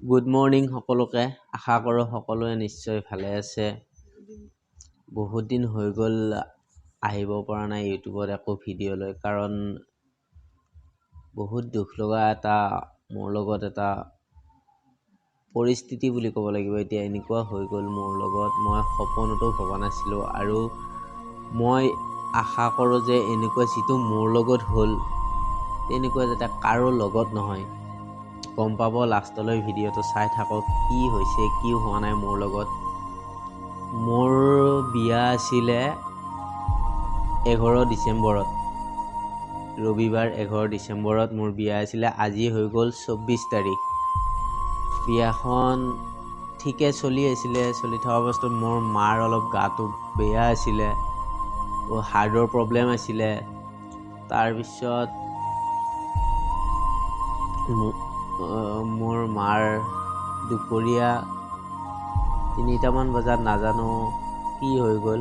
Good morning সকলোকে। আশা কৰোঁ সকলোৱে নিশ্চয় ভালে আছে। বহুত দিন হৈ গ'ল আহিব পৰা নাই ইউটিউবত একো ভিডিঅ' লৈ, কাৰণ বহুত দুখ লগা মোৰ লগত এটা পৰিস্থিতি বুলি ক'ব লাগিব। এতিয়া এনেকুৱা হৈ গ'ল মোৰ লগত, মই সপোনতো ভবা নাছিলোঁ, আৰু মই আশা কৰোঁ যে এনেকুৱা যিটো মোৰ লগত হ'ল তেনেকুৱা যাতে কাৰো লগত নহয়। গম পাব লাষ্টলৈ ভিডিঅ'টো চাই থাকক কি হৈছে কি হোৱা নাই মোৰ লগত। মোৰ বিয়া আছিলে 11 ডিচেম্বৰত, ৰবিবাৰ 11 ডিচেম্বৰত মোৰ বিয়া আছিলে। আজি হৈ গ'ল 24 তাৰিখ। বিয়াখন ঠিকে চলি থকা অৱস্থাত মোৰ মাৰ অলপ গাটো বেয়া আছিলে, হাৰ্টৰ প্ৰব্লেম আছিলে। তাৰপিছত মোৰ মাৰ দুপৰীয়া 3টামান বজাত নাজানো কি হৈ গ'ল,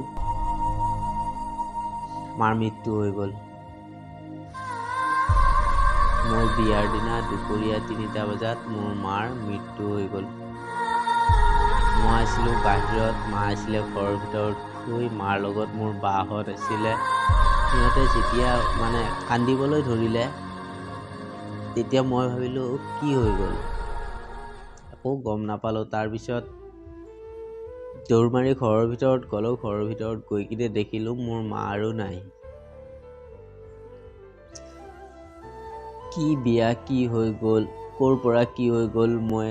মাৰ মৃত্যু হৈ গ'ল। মোৰ বিয়াৰ দিনা দুপৰীয়া 3টা বজাত মোৰ মাৰ মৃত্যু হৈ গ'ল। মই আছিলোঁ বাহিৰত, মা আছিলে ঘৰৰ ভিতৰত শুই, মাৰ লগত মোৰ বাহঁত আছিলে। সিহঁতে যেতিয়া কান্দিবলৈ ধৰিলে তেতিয়া মই ভাবিলোঁ কি হৈ গ'ল, একো গম নাপালোঁ। তাৰপিছত দৌৰ মাৰি ঘৰৰ ভিতৰত গ'লোঁ। ঘৰৰ ভিতৰত গৈ কিনে দেখিলোঁ মোৰ মা আৰু নাই। কি বিয়া কি হৈ গ'ল, ক'ৰ পৰা কি হৈ গ'ল, মই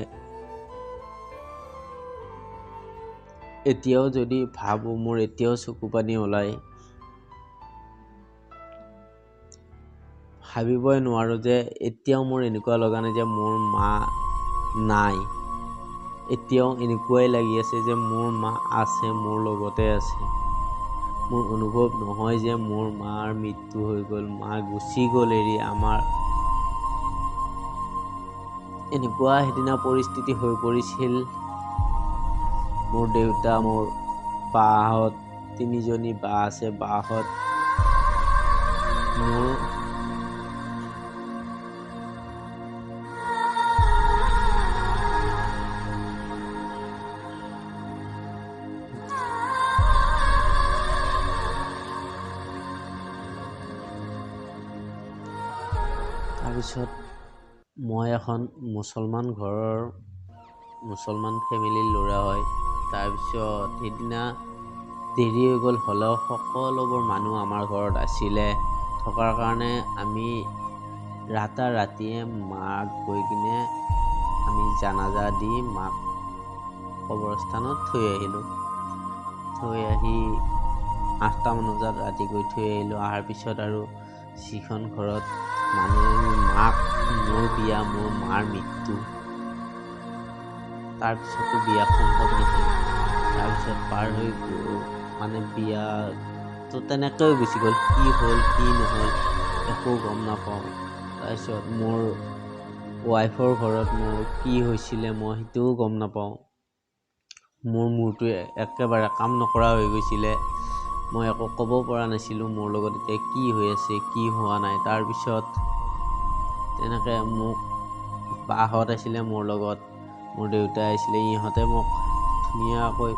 এতিয়াও যদি ভাবোঁ মোৰ এতিয়াও চকু পানী ওলায়। ভাবিবই নোৱাৰোঁ যে এতিয়াও মোৰ এনেকুৱা লগা নাই যে মোৰ মা নাই। এতিয়াও এনেকুৱাই লাগি আছে যে মোৰ মা আছে, মোৰ লগতে আছে। মোৰ অনুভৱ নহয় যে মোৰ মাৰ মৃত্যু হৈ গ'ল, মা গুচি গ'ল এৰি আমাৰ। এনেকুৱা সেইদিনা পৰিস্থিতি হৈ পৰিছিল। মোৰ দেউতা, মোৰ বাহঁত, 3জনী বা আছে, বাহঁত মোৰ তাৰপিছত মই এখন মুছলমান ফেমিলিৰ ল'ৰা হয়। তাৰপিছত সেইদিনা দেৰি হৈ গ'ল, হ'লেও সকলোবোৰ মানুহ আমাৰ ঘৰত আছিলে। থকাৰ কাৰণে আমি ৰাতিয়ে মাক গৈ কিনে আমি জানাজা দি মাক কবৰস্থানত থৈ আহিলোঁ। থৈ আহি 8টামান বজাত ৰাতি গৈ থৈ আহিলোঁ। অহাৰ পিছত আৰু যিখন ঘৰত মোৰ বিয়া, মোৰ মাৰ মৃত্যু, তাৰপিছতো বিয়া সম্ভৱ নহয়। তাৰপিছত পাৰ হৈ বিয়াটো তেনেকৈ গুচি গ'ল। কি হ'ল কি নহ'ল একো গম নাপাওঁ। তাৰপিছত মোৰ ৱাইফৰ ঘৰত মোৰ কি হৈছিলে মই সেইটোও গম নাপাওঁ। মোৰ মূৰটোৱে একেবাৰে কাম নকৰা হৈ গৈছিলে। মই একো ক'ব পৰা নাছিলোঁ মোৰ লগত এতিয়া কি হৈ আছে কি হোৱা নাই। তাৰপিছত তেনেকৈ মোক বাহঁত আছিলে মোৰ লগত, মোৰ দেউতা আহিছিলে, ইহঁতে মোক ধুনীয়াকৈ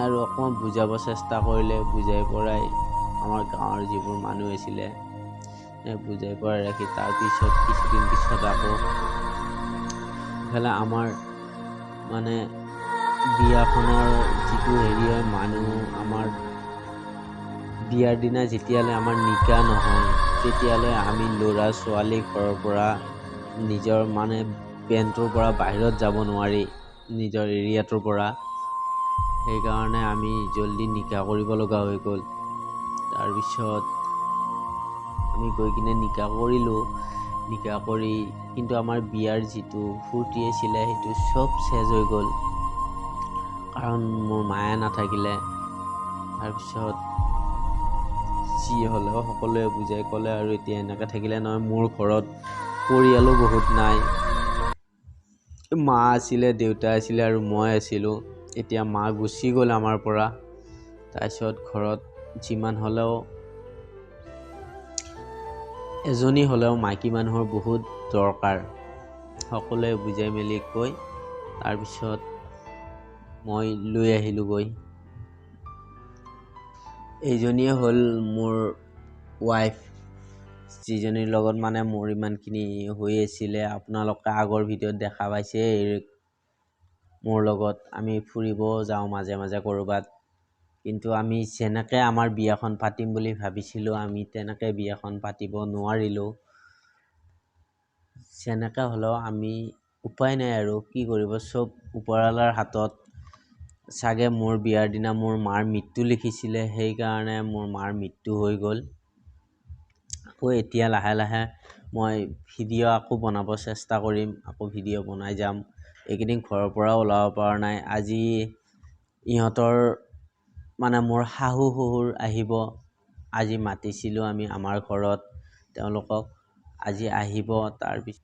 আৰু অকণমান বুজাব চেষ্টা কৰিলে। বুজাই পৰাই আমাৰ গাঁৱৰ যিবোৰ মানুহ আছিলে বুজাই পৰাই ৰাখি তাৰপিছত কিছুদিন পিছত আকৌ ইফালে আমাৰ বিয়াখনৰ যিটো হয় মানুহ, আমাৰ বিয়াৰ দিনা যেতিয়ালৈ আমাৰ নিকাহ নহয় তেতিয়ালৈ আমি ল'ৰা ছোৱালী ঘৰৰ পৰা নিজৰ বেনটোৰ পৰা বাহিৰত যাব নোৱাৰি, নিজৰ এৰিয়াটোৰ পৰা। সেইকাৰণে আমি জল্দি নিকাহ কৰিব লগা হৈ গ'ল। তাৰপিছত আমি গৈ কিনে নিকাহ কৰিলোঁ। নিকাহ কৰি কিন্তু আমাৰ বিয়াৰ যিটো ফূৰ্তি আছিলে সেইটো চব চেজ হৈ গ'ল, কাৰণ মোৰ মায়ে নাথাকিলে। তাৰপিছত যি হ'লেও সকলোৱে বুজাই ক'লে আৰু এতিয়া এনেকৈ থাকিলে নহয়। মোৰ ঘৰত পৰিয়ালো বহুত নাই, মা আছিলে, দেউতা আছিলে আৰু মই আছিলোঁ। এতিয়া মা গুচি গ'ল আমাৰ পৰা। তাৰপিছত ঘৰত যিমান হ'লেও এজনী হ'লেও মাইকী মানুহৰ বহুত দৰকাৰ। সকলোৱে বুজাই মেলি কৈ তাৰপিছত মই লৈ আহিলোঁগৈ। এইজনীয়ে হ'ল মোৰ ৱাইফ, যিজনীৰ লগত মানে মোৰ ইমানখিনি হৈ আছিলে। আপোনালোকে আগৰ ভিডিঅ'ত দেখা পাইছে মোৰ লগত আমি ফুৰিব যাওঁ মাজে মাজে ক'ৰবাত, কিন্তু আমি যেনেকৈ আমাৰ বিয়াখন পাতিম বুলি ভাবিছিলোঁ আমি তেনেকৈ বিয়াখন পাতিব নোৱাৰিলোঁ। যেনেকৈ হ'লেও আমি উপায় নাই আৰু কি কৰিব, চব ওপৰৱালাৰ হাতত। চাগে মোৰ বিয়াৰ দিনা মোৰ মাৰ মৃত্যু লিখিছিলে, সেইকাৰণে মোৰ মাৰ মৃত্যু হৈ গ'ল। আকৌ এতিয়া লাহে লাহে মই ভিডিঅ' আকৌ বনাব চেষ্টা কৰিম, আকৌ ভিডিঅ' বনাই যাম। এইকেইদিন ঘৰৰ পৰাও ওলাব পৰা নাই। আজি ইহঁতৰ মানে মোৰ শাহু শহুৰ আহিব, আজি মাতিছিলোঁ আমি আমাৰ ঘৰত তেওঁলোকক, আজি আহিব। তাৰপিছত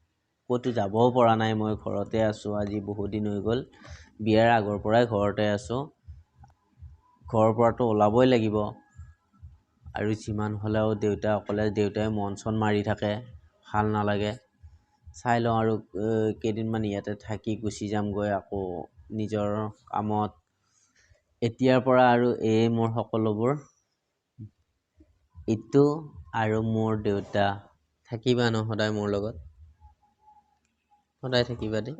ক'তো যাবও পৰা নাই, মই ঘৰতে আছোঁ। আজি বহুত দিন হৈ গ'ল, বিয়াৰ আগৰ পৰাই ঘৰতে আছোঁ। ঘৰৰ পৰাতো ওলাবই লাগিব, আৰু যিমান হ'লেও দেউতাই মন চন মাৰি থাকে, ভাল নালাগে। চাই লওঁ আৰু কেইদিনমান ইয়াতে থাকি গুচি যামগৈ আকৌ নিজৰ কামত। এতিয়াৰ পৰা আৰু এই মোৰ সকলোবোৰ। ইটো আৰু মোৰ দেউতা। থাকিবা ন সদায় মোৰ লগত? সদায় থাকিবা দেই।